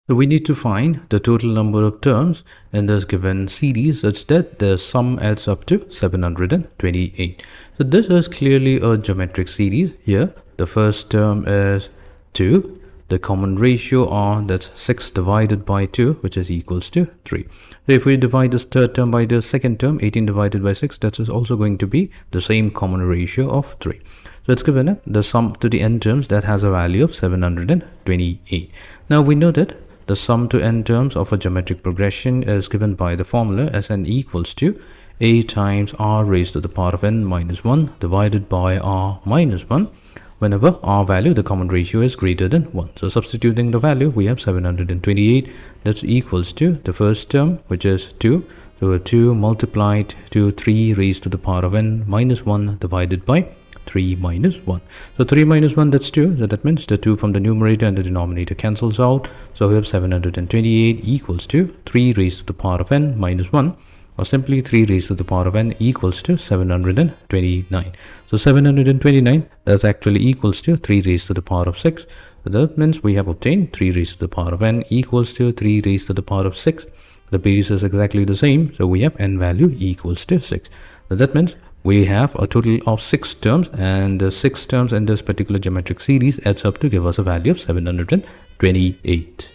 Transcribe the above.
So we need to find the total number of terms in this given series such that the sum adds up to 728. So this is clearly a geometric series. Here the first term is 2. The common ratio are that's 6 divided by 2, which is equals to 3. So if we divide this third term by the second term, 18 divided by 6, that is also going to be the same common ratio of 3. So it's given the sum to the n terms that has a value of 728. Now we know that the sum to n terms of a geometric progression is given by the formula as n equals to a times r raised to the power of n minus 1 divided by r minus 1 whenever r value, the common ratio, is greater than 1. So substituting the value, we have 728. That's equals to the first term, which is 2. So 2 multiplied to 3 raised to the power of n minus 1 divided by 3 minus 1. So 3 minus 1, that's 2. So that means the 2 from the numerator and the denominator cancels out. So we have 728 equals to 3 raised to the power of n minus 1. Or simply 3 raised to the power of n equals to 729. So 729, that's actually equals to 3 raised to the power of 6. So that means we have obtained 3 raised to the power of n equals to 3 raised to the power of 6. The base is exactly the same, so we have n value equals to 6. So that means we have a total of 6 terms, and the 6 terms in this particular geometric series adds up to give us a value of 728.